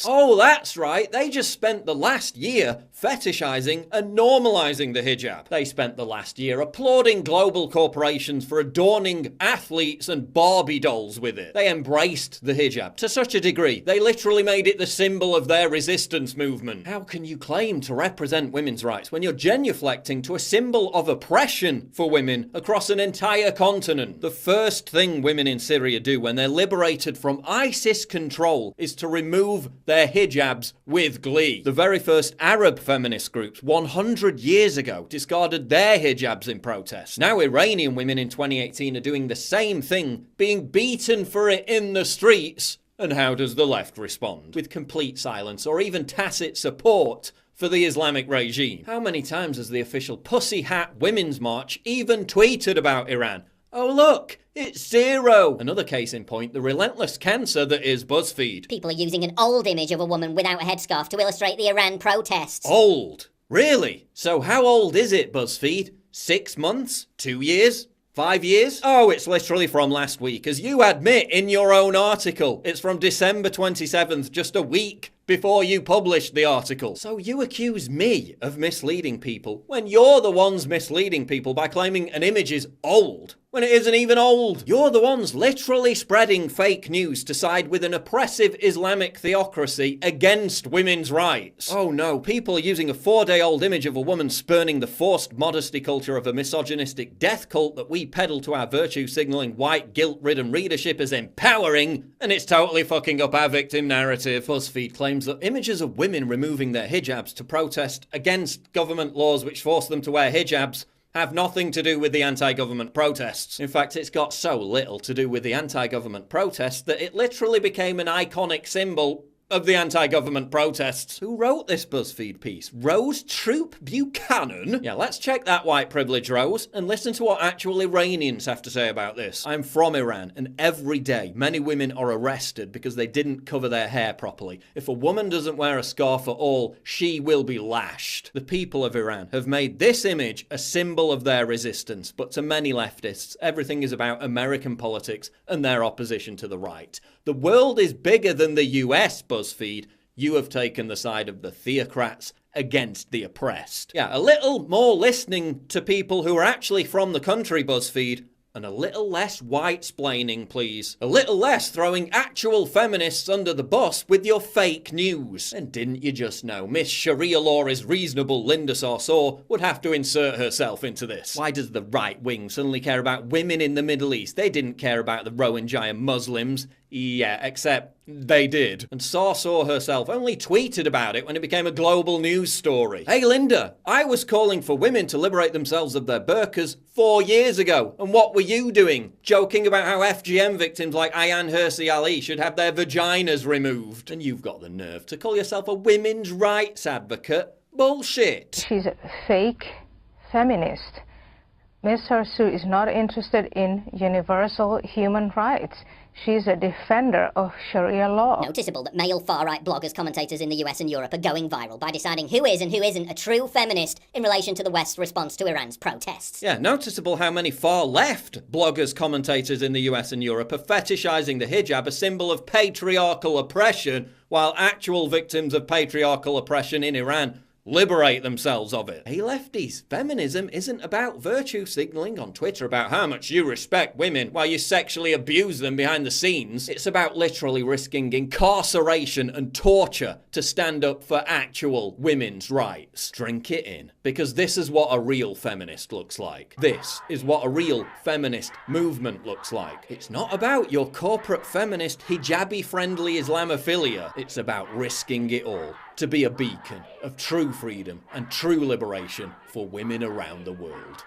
Oh, that's right, they just spent the last year fetishizing and normalizing the hijab. They spent the last year applauding global corporations for adorning athletes and Barbie dolls with it. They embraced the hijab to such a degree, they literally made it the symbol of their resistance movement. How can you claim to represent women's rights when you're genuflecting to a symbol of oppression for women across an entire continent? The first thing women in Syria do when they're liberated from ISIS control is to remove their hijabs with glee. The very first Arab feminist groups 100 years ago discarded their hijabs in protest. Now Iranian women in 2018 are doing the same thing, being beaten for it in the streets. And how does the left respond? With complete silence or even tacit support for the Islamic regime. How many times has the official Pussy Hat Women's March even tweeted about Iran? Oh look, it's zero! Another case in point, the relentless cancer that is BuzzFeed. People are using an old image of a woman without a headscarf to illustrate the Iran protests. Old? Really? So how old is it, BuzzFeed? 6 months? 2 years? 5 years? Oh, it's literally from last week, as you admit in your own article. It's from December 27th, just a week before you published the article. So you accuse me of misleading people when you're the ones misleading people by claiming an image is old when it isn't even old. You're the ones literally spreading fake news to side with an oppressive Islamic theocracy against women's rights. Oh no, people using a 4-day-old image of a woman spurning the forced modesty culture of a misogynistic death cult that we peddle to our virtue-signaling white guilt-ridden readership as empowering, and it's totally fucking up our victim narrative. BuzzFeed claims that images of women removing their hijabs to protest against government laws which force them to wear hijabs have nothing to do with the anti-government protests. In fact, it's got so little to do with the anti-government protests that it literally became an iconic symbol of the anti-government protests. Who wrote this BuzzFeed piece? Rose Troop Buchanan? Yeah, let's check that white privilege, Rose, and listen to what actual Iranians have to say about this. I'm from Iran, and every day many women are arrested because they didn't cover their hair properly. If a woman doesn't wear a scarf at all, she will be lashed. The people of Iran have made this image a symbol of their resistance, but to many leftists, everything is about American politics and their opposition to the right. The world is bigger than the US, BuzzFeed. You have taken the side of the theocrats against the oppressed. Yeah, a little more listening to people who are actually from the country, BuzzFeed, and a little less white-splaining, please. A little less throwing actual feminists under the bus with your fake news. And didn't you just know Miss Sharia law is reasonable Linda Sarsour would have to insert herself into this? Why does the right wing suddenly care about women in the Middle East? They didn't care about the Rohingya Muslims. Yeah, except they did. And Sarsour herself only tweeted about it when it became a global news story. Hey Linda, I was calling for women to liberate themselves of their burqas 4 years ago. And what were you doing? Joking about how FGM victims like Ayaan Hirsi Ali should have their vaginas removed. And you've got the nerve to call yourself a women's rights advocate? Bullshit. She's a fake feminist. Ms. Sarsour is not interested in universal human rights. She's a defender of Sharia law. Noticeable that male far-right bloggers, commentators in the US and Europe are going viral by deciding who is and who isn't a true feminist in relation to the West's response to Iran's protests. Yeah, noticeable how many far-left bloggers, commentators in the US and Europe are fetishizing the hijab, a symbol of patriarchal oppression, while actual victims of patriarchal oppression in Iran liberate themselves of it. Hey lefties, feminism isn't about virtue signaling on Twitter about how much you respect women while you sexually abuse them behind the scenes. It's about literally risking incarceration and torture to stand up for actual women's rights. Drink it in, because this is what a real feminist looks like. This is what a real feminist movement looks like. It's not about your corporate feminist hijabi-friendly Islamophilia. It's about risking it all to be a beacon of true freedom and true liberation for women around the world.